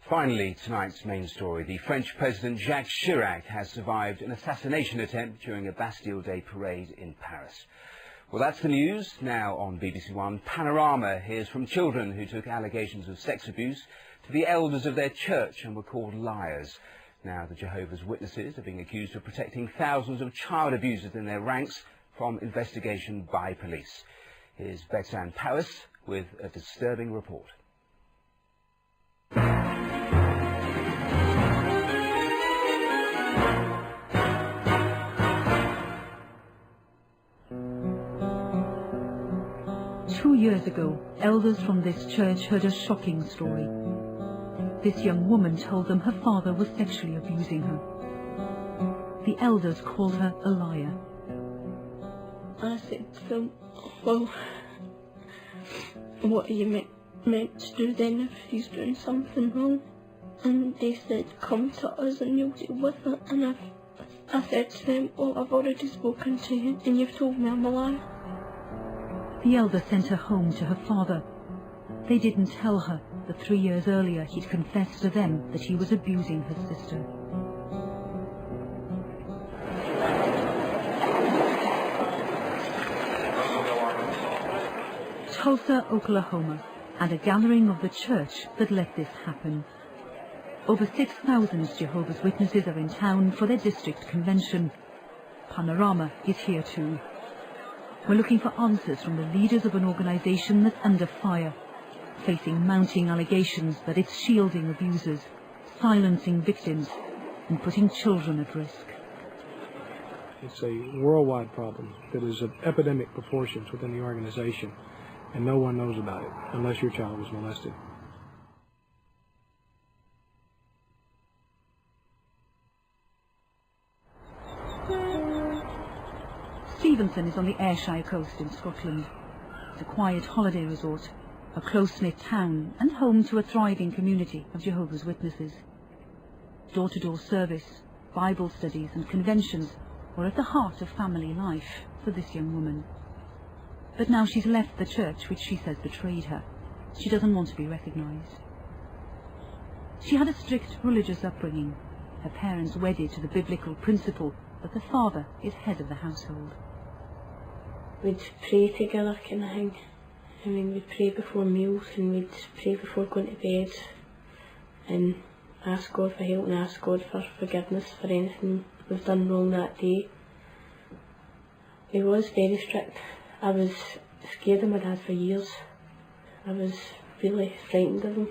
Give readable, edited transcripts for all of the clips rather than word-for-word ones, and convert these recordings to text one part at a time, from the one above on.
Finally, tonight's main story. The French President Jacques Chirac has survived an assassination attempt during a Bastille Day parade in Paris. Well, that's the news. Now on BBC One, Panorama hears from children who took allegations of sex abuse to the elders of their church and were called liars. Now the Jehovah's Witnesses are being accused of protecting thousands of child abusers in their ranks from investigation by police. Here's Bexan Paris with a disturbing report. Two years ago, elders from this church heard a shocking story. This young woman told them her father was sexually abusing her. The elders called her a liar. I said to them, well, what are you meant to do then if he's doing something wrong? And they said, come to us and you'll deal with it. And I said to them, well, I've already spoken to you and you've told me I'm a liar. The elder sent her home to her father. They didn't tell her that 3 years earlier he'd confessed to them that he was abusing her sister. Tulsa, Oklahoma, and a gathering of the church that let this happen. Over 6,000 Jehovah's Witnesses are in town for their district convention. Panorama is here too. We're looking for answers from the leaders of an organization that's under fire, facing mounting allegations that it's shielding abusers, silencing victims, and putting children at risk. It's a worldwide problem that is of epidemic proportions within the organization, and no one knows about it unless your child was molested. Stevenson is on the Ayrshire coast in Scotland. It's a quiet holiday resort, a close-knit town and home to a thriving community of Jehovah's Witnesses. Door-to-door service, Bible studies and conventions were at the heart of family life for this young woman. But now she's left the church, which she says betrayed her. She doesn't want to be recognised. She had a strict religious upbringing, her parents wedded to the biblical principle that the father is head of the household. We'd pray together kind of thing. I mean, we'd pray before meals and we'd pray before going to bed and ask God for help and ask God for forgiveness for anything we've done wrong that day. He was very strict. I was scared of my dad for years. I was really frightened of him.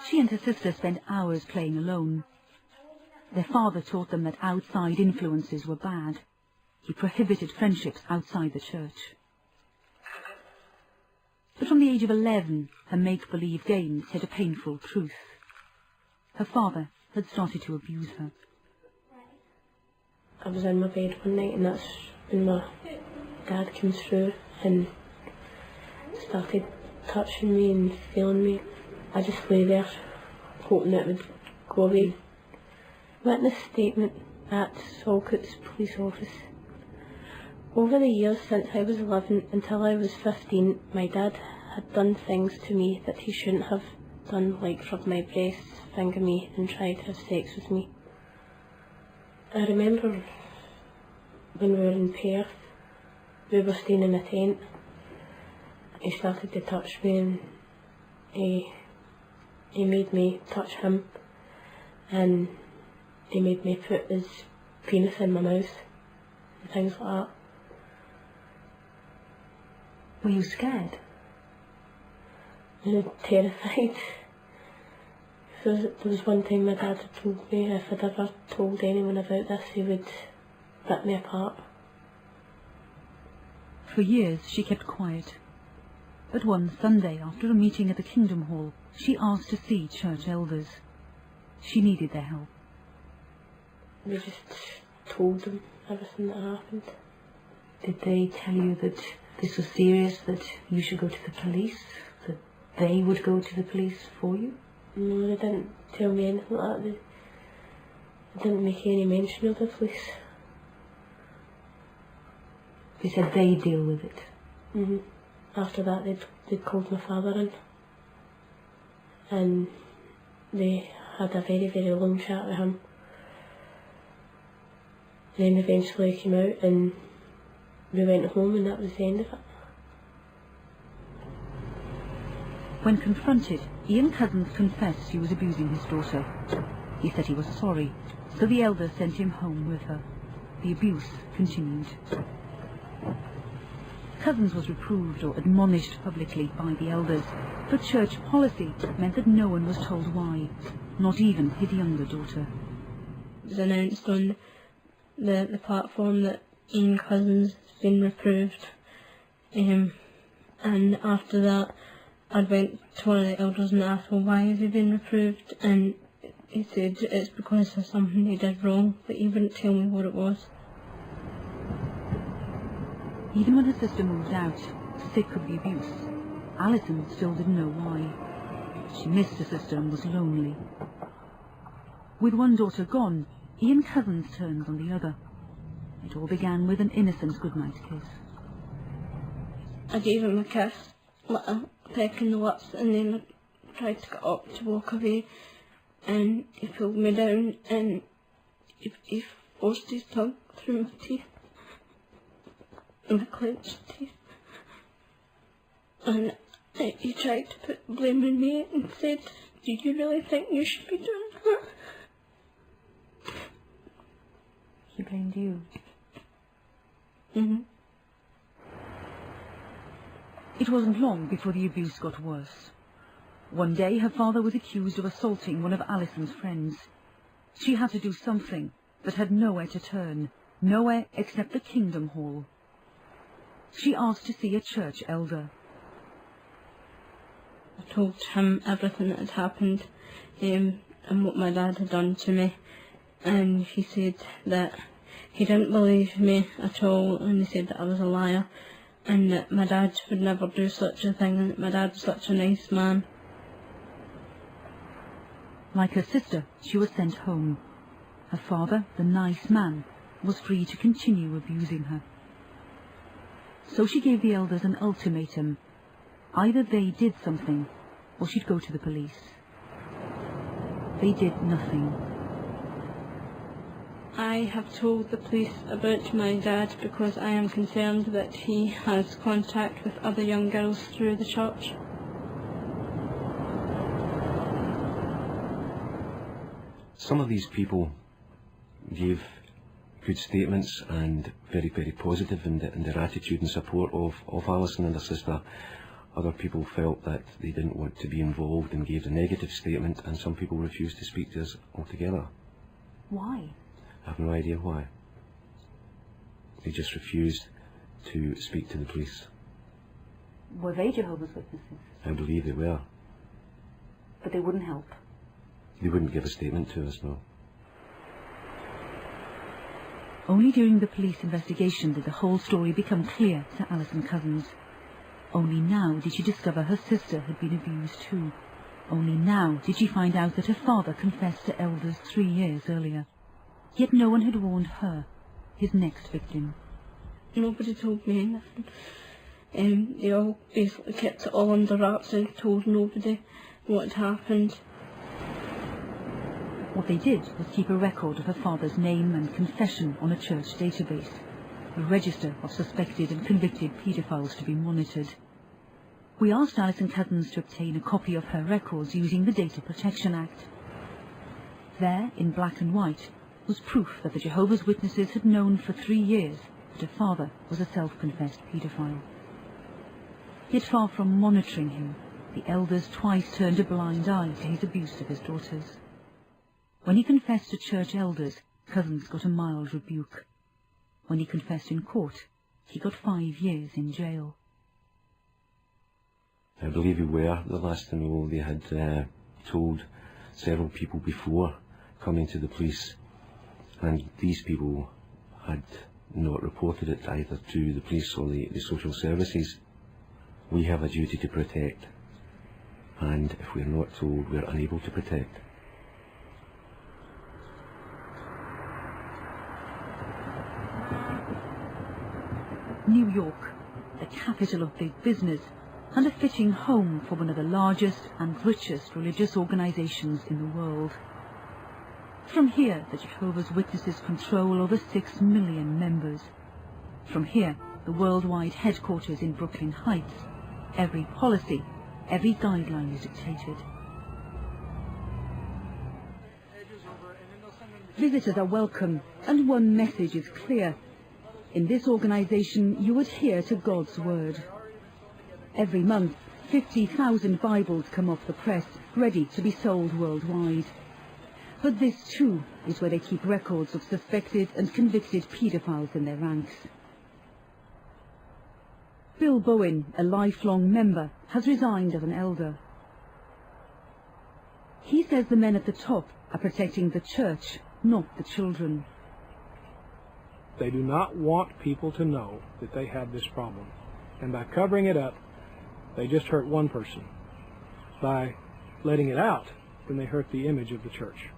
She and her sister spent hours playing alone. Their father taught them that outside influences were bad. He prohibited friendships outside the church. But from the age of 11, her make-believe games hid a painful truth. Her father had started to abuse her. I was in my bed one night and that's when my dad came through and started touching me and feeling me. I just lay there hoping it would go away. Witness statement at Salcoats Police Office. Over the years since I was 11 until I was 15, my dad had done things to me that he shouldn't have done, like rub my breasts, finger me and try to have sex with me. I remember when we were in Perth, we were staying in a tent. He started to touch me and he made me touch him and he made me put his penis in my mouth and things like that. Were you scared? I was terrified. There was one time my dad had told me if I'd ever told anyone about this, he would rip me apart. For years she kept quiet. But one Sunday, after a meeting at the Kingdom Hall, she asked to see church elders. She needed their help. We just told them everything that happened. Did they tell you that this was serious, that you should go to the police, that they would go to the police for you? No, they didn't tell me anything like that. They didn't make any mention of the police. They said they deal with it. after that they'd called my father in, and they had a very, very long chat with him. Then eventually he came out and we went home, and that was the end of it. When confronted, Ian Cousins confessed he was abusing his daughter. He said he was sorry, so the elders sent him home with her. The abuse continued. Cousins was reproved or admonished publicly by the elders, but church policy meant that no one was told why, not even his younger daughter. It was announced on the platform that Ian Cousins has been reproved, and after that I went to one of the elders and asked, well, why has he been reproved? And he said it's because of something he did wrong, but he wouldn't tell me what it was. Even when her sister moved out, sick of the abuse, Alison still didn't know why. She missed her sister and was lonely. With one daughter gone, Ian Cousins turned on the other. It all began with an innocent goodnight kiss. I gave him a kiss, a peck in the lips, and then I tried to get up to walk away, and he pulled me down and he forced his tongue through my teeth, my clenched teeth, and he tried to put blame on me and said, do you really think you should be doing that? He blamed you. Mm-hmm. It wasn't long before the abuse got worse. One day her father was accused of assaulting one of Alison's friends. She had to do something, but had nowhere to turn, nowhere except the Kingdom Hall. She asked to see a church elder. I told him everything that had happened, and what my dad had done to me, and he said that he didn't believe me at all, and he said that I was a liar, and that my dad would never do such a thing, and that my dad was such a nice man. Like her sister, she was sent home. Her father, the nice man, was free to continue abusing her. So she gave the elders an ultimatum. Either they did something, or she'd go to the police. They did nothing. I have told the police about my dad because I am concerned that he has contact with other young girls through the church. Some of these people gave good statements and very, very positive in their attitude and support of Alison and her sister. Other people felt that they didn't want to be involved and gave a negative statement, and some people refused to speak to us altogether. Why? I have no idea why. They just refused to speak to the police. Were they Jehovah's Witnesses? I believe they were. But they wouldn't help. They wouldn't give a statement to us, no. Only during the police investigation did the whole story become clear to Alison Cousins. Only now did she discover her sister had been abused too. Only now did she find out that her father confessed to elders 3 years earlier. Yet no one had warned her, his next victim. Nobody told me anything. They all basically kept it all under wraps and told nobody what had happened. What they did was keep a record of her father's name and confession on a church database, a register of suspected and convicted paedophiles to be monitored. We asked Alison Cousins to obtain a copy of her records using the Data Protection Act. There, in black and white, was proof that the Jehovah's Witnesses had known for 3 years that her father was a self-confessed paedophile. Yet far from monitoring him, the elders twice turned a blind eye to his abuse of his daughters. When he confessed to church elders, Cousins got a mild rebuke. When he confessed in court, he got 5 years in jail. I believe we were the last to know. They had told several people before coming to the police, and these people had not reported it either to the police or the social services. We have a duty to protect, and if we're not told, we're unable to protect. New York, the capital of big business, and a fitting home for one of the largest and richest religious organizations in the world. From here, the Jehovah's Witnesses control over 6 million members. From here, the worldwide headquarters in Brooklyn Heights, every policy, every guideline is dictated. Visitors are welcome, and one message is clear. In this organization, you adhere to God's word. Every month, 50,000 Bibles come off the press, ready to be sold worldwide. But this, too, is where they keep records of suspected and convicted paedophiles in their ranks. Bill Bowen, a lifelong member, has resigned as an elder. He says the men at the top are protecting the church, not the children. They do not want people to know that they have this problem. And by covering it up, they just hurt one person. By letting it out, then they hurt the image of the church.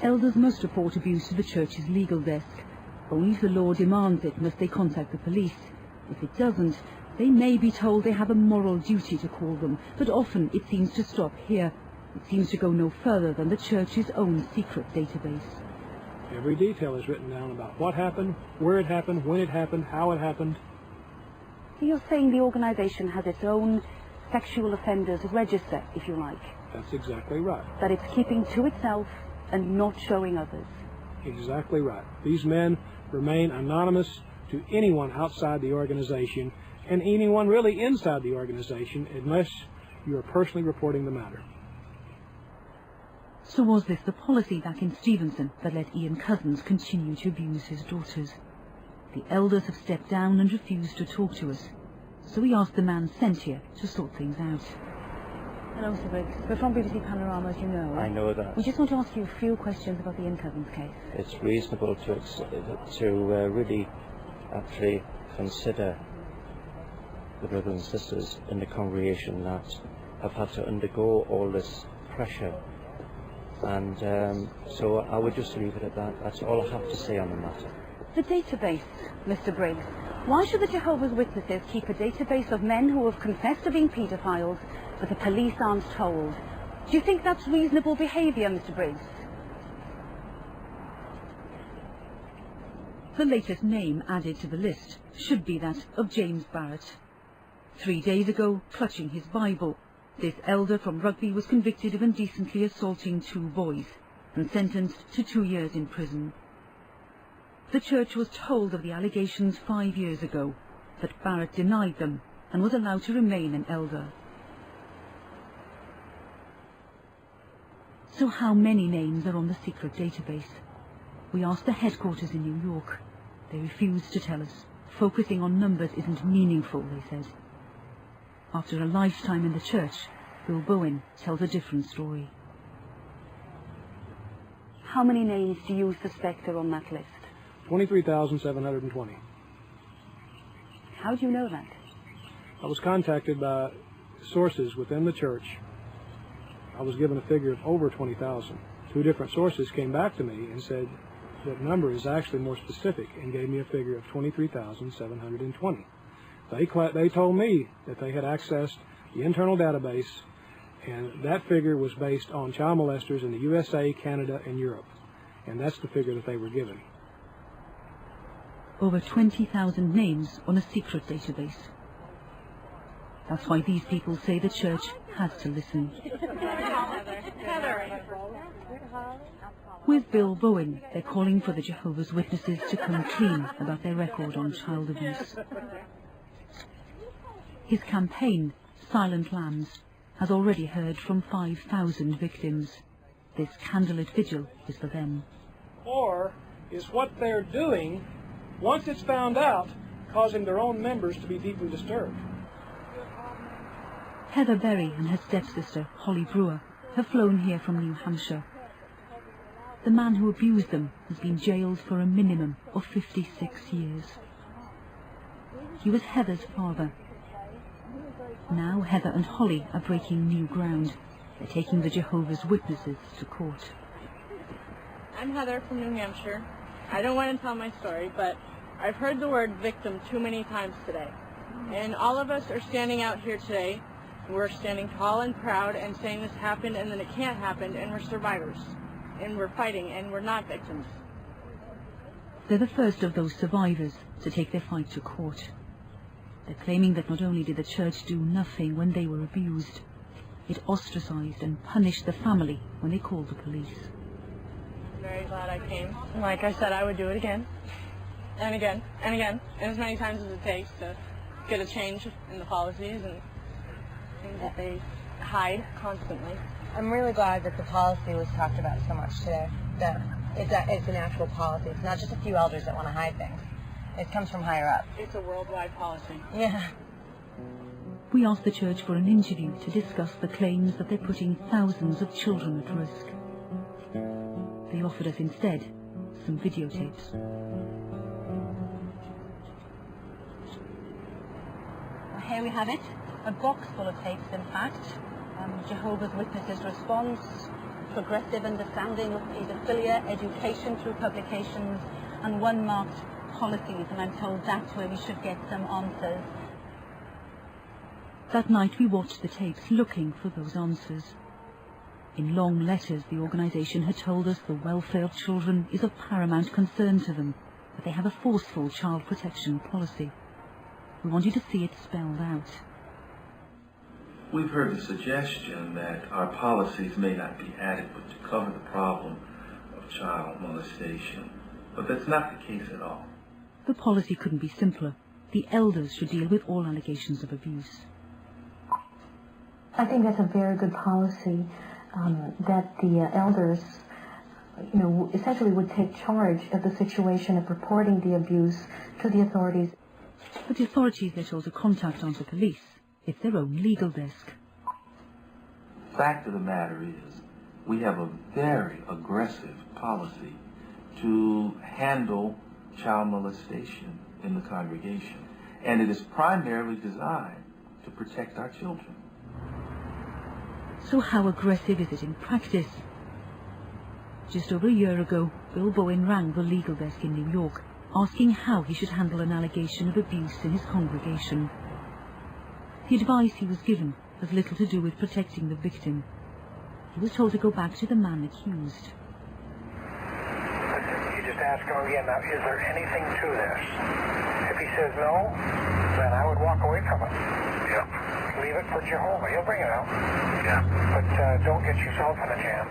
Elders must report abuse to the church's legal desk. Only if the law demands it must they contact the police. If it doesn't, they may be told they have a moral duty to call them, but often it seems to stop here. It seems to go no further than the church's own secret database. Every detail is written down about what happened, where it happened, when it happened, how it happened. You're saying the organization has its own sexual offenders register, if you like. That's exactly right. That it's keeping to itself and not showing others. Exactly right. These men remain anonymous to anyone outside the organization and anyone really inside the organization unless you are personally reporting the matter. So was this the policy back in Stevenson that let Ian Cousins continue to abuse his daughters? The elders have stepped down and refused to talk to us, so we asked the man sent here to sort things out. Hello, Mr. Briggs. We're from BBC Panorama, as you know. I know that. We just want to ask you a few questions about the Ian Cousins case. It's reasonable to really actually consider the brothers and sisters in the congregation that have had to undergo all this pressure. And so I would just leave it at that. That's all I have to say on the matter. The database, Mr. Briggs. Why should the Jehovah's Witnesses keep a database of men who have confessed to being paedophiles, but the police aren't told? Do you think that's reasonable behaviour, Mr. Briggs? The latest name added to the list should be that of James Barrett. 3 days ago, clutching his Bible, this elder from Rugby was convicted of indecently assaulting 2 boys and sentenced to 2 years in prison. The church was told of the allegations 5 years ago, but Barrett denied them and was allowed to remain an elder. So how many names are on the secret database? We asked the headquarters in New York. They refused to tell us. Focusing on numbers isn't meaningful, they said. After a lifetime in the church, Bill Bowen tells a different story. How many names do you suspect are on that list? 23,720. How do you know that? I was contacted by sources within the church. I was given a figure of over 20,000. 2 different sources came back to me and said that number is actually more specific and gave me a figure of 23,720. They told me that they had accessed the internal database, and that figure was based on child molesters in the USA, Canada, and Europe. And that's the figure that they were given. Over 20,000 names on a secret database. That's why these people say the church has to listen. With Bill Bowen, they're calling for the Jehovah's Witnesses to come clean about their record on child abuse. His campaign, Silent Lambs, has already heard from 5,000 victims. This candlelit vigil is for them. Or is what they're doing, once it's found out, causing their own members to be deeply disturbed. Heather Berry and her stepsister, Holly Brewer, have flown here from New Hampshire. The man who abused them has been jailed for a minimum of 56 years. He was Heather's father. Now Heather and Holly are breaking new ground. They're taking the Jehovah's Witnesses to court. I'm Heather from New Hampshire. I don't want to tell my story, but I've heard the word victim too many times today. And all of us are standing out here today. We're standing tall and proud and saying this happened and then it can't happen, and we're survivors. And we're fighting and we're not victims. They're the first of those survivors to take their fight to court. They're claiming that not only did the church do nothing when they were abused, it ostracized and punished the family when they called the police. I'm very glad I came. Like I said, I would do it again. And again, and again, and as many times as it takes to get a change in the policies and things that they hide constantly. I'm really glad that the policy was talked about so much today. That it's an actual policy. It's not just a few elders that want to hide things. It comes from higher up. It's a worldwide policy. Yeah. We asked the church for an interview to discuss the claims that they're putting thousands of children at risk. They offered us instead some videotapes. Here we have it, a box full of tapes, in fact. Jehovah's Witnesses response, progressive understanding of paedophilia, education through publications, and one marked policies, and I'm told that's where we should get some answers. That night we watched the tapes looking for those answers. In long letters, the organisation had told us the welfare of children is of paramount concern to them, that they have a forceful child protection policy. We want you to see it spelled out. We've heard the suggestion that our policies may not be adequate to cover the problem of child molestation, but that's not the case at all. The policy couldn't be simpler. The elders should deal with all allegations of abuse. I think that's a very good policy, that the elders, essentially would take charge of the situation of reporting the abuse to the authorities. But the authorities they're told to contact aren't the police. It's their own legal desk. Fact of the matter is, we have a very aggressive policy to handle child molestation in the congregation, and it is primarily designed to protect our children. So how aggressive is it in practice? Just over a year ago, Bill Bowen rang the legal desk in New York, asking how he should handle an allegation of abuse in his congregation. The advice he was given has little to do with protecting the victim. He was told to go back to the man accused. You just ask him again, now, is there anything to this? If he says no, then I would walk away from it. Yeah. Leave it for Jehovah. He'll bring it out. Yeah. But don't get yourself in a jam.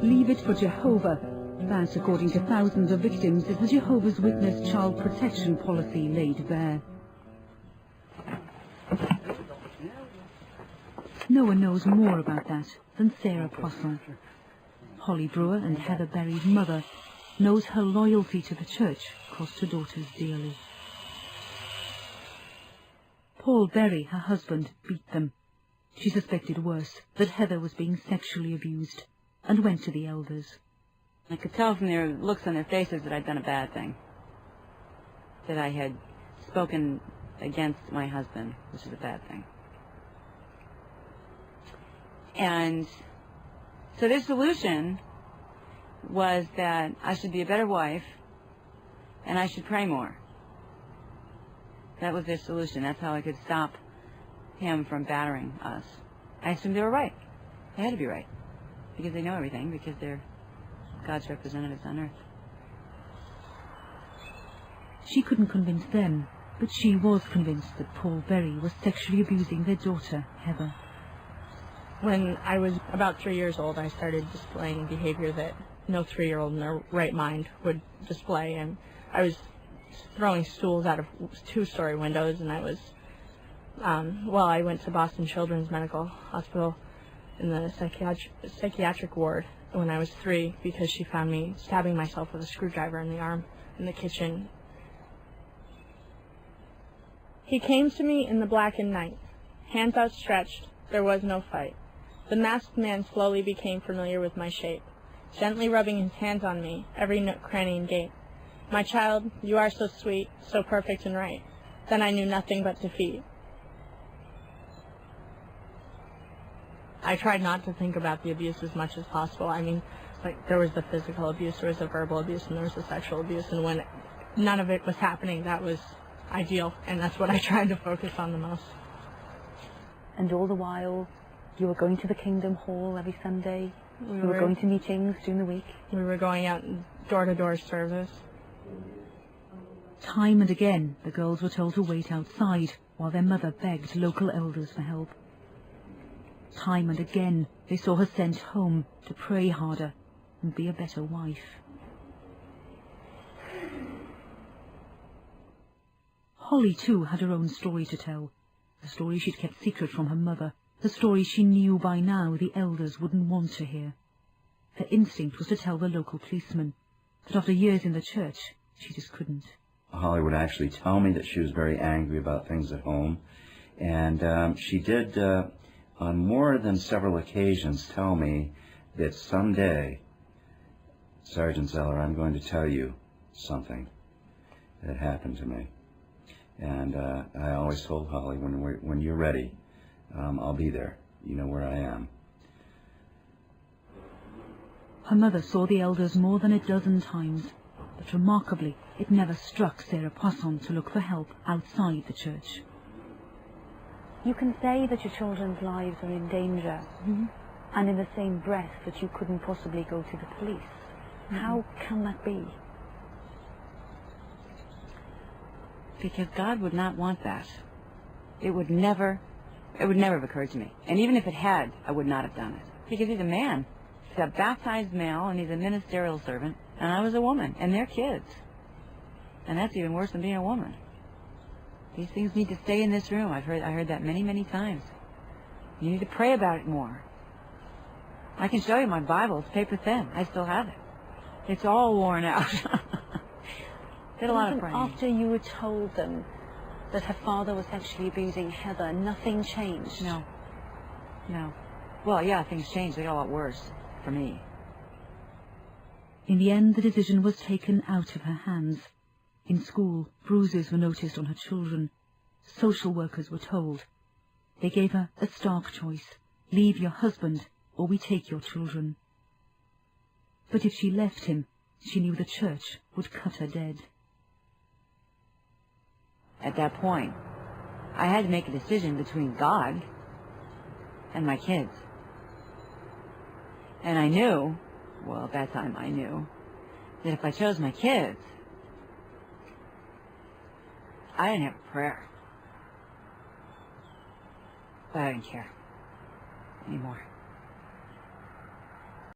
Leave it for Jehovah. That, according to thousands of victims, is the Jehovah's Witness child protection policy laid bare. No one knows more about that than Sarah Poisson. Holly Brewer and Heather Berry's mother knows her loyalty to the church cost her daughters dearly. Paul Berry, her husband, beat them. She suspected worse, that Heather was being sexually abused, and went to the elders. I could tell from their looks on their faces that I'd done a bad thing, that I had spoken against my husband, which is a bad thing. And so their solution was that I should be a better wife and I should pray more. That was their solution. That's how I could stop him from battering us. I assumed they were right. They had to be right, because they know everything, because they're God's representatives on earth. She couldn't convince them, but she was convinced that Paul Berry was sexually abusing their daughter, Heather. When I was about 3 years old, I started displaying behavior that no 3-year-old in their right mind would display, and I was throwing stools out of 2-story windows, and I was, I went to Boston Children's Medical Hospital in the psychiatric ward when I was 3 because she found me stabbing myself with a screwdriver in the arm in the kitchen. He came to me in the blackened night, hands outstretched. There was no fight. The masked man slowly became familiar with my shape, gently rubbing his hands on me, every nook, cranny, and gate. My child, you are so sweet, so perfect and right. Then I knew nothing but defeat. I tried not to think about the abuse as much as possible. I mean, like, there was the physical abuse, there was the verbal abuse, and there was the sexual abuse, and when none of it was happening, that was ideal, and that's what I tried to focus on the most. And all the while, you were going to the Kingdom Hall every Sunday? You were going to meetings during the week? We were going out door-to-door service. Time and again, the girls were told to wait outside while their mother begged local elders for help. Time and again, they saw her sent home to pray harder and be a better wife. Holly, too, had her own story to tell. The story she'd kept secret from her mother. The story she knew by now the elders wouldn't want to hear. Her instinct was to tell the local policeman, but after years in the church, she just couldn't. Holly would actually tell me that she was very angry about things at home, and she did, on more than several occasions, tell me that someday, Sergeant Zeller, I'm going to tell you something that happened to me. And I always told Holly, when you're ready, I'll be there. You know where I am. Her mother saw the elders more than a dozen times, but remarkably, it never struck Sarah Poisson to look for help outside the church. You can say that your children's lives are in danger, and in the same breath that you couldn't possibly go to the police. How can that be? Because God would not want that. It would never have occurred to me. And even if it had, I would not have done it. Because he's a man. He's a baptized male, and he's a ministerial servant, and I was a woman, and they're kids. And that's even worse than being a woman. These things need to stay in this room. I heard that many, many times. You need to pray about it more. I can show you my Bible. It's paper thin. I still have it. It's all worn out. Did a lot of praying. After you were told them that her father was actually abusing Heather, nothing changed? No. No. Well, yeah, things changed. They got a lot worse for me. In the end, the decision was taken out of her hands. In school, bruises were noticed on her children. Social workers were told. They gave her a stark choice. Leave your husband, or we take your children. But if she left him, she knew the church would cut her dead. At that point, I had to make a decision between God and my kids. And I knew, well, at that time I knew, that if I chose my kids, I didn't have a prayer. But I didn't care anymore.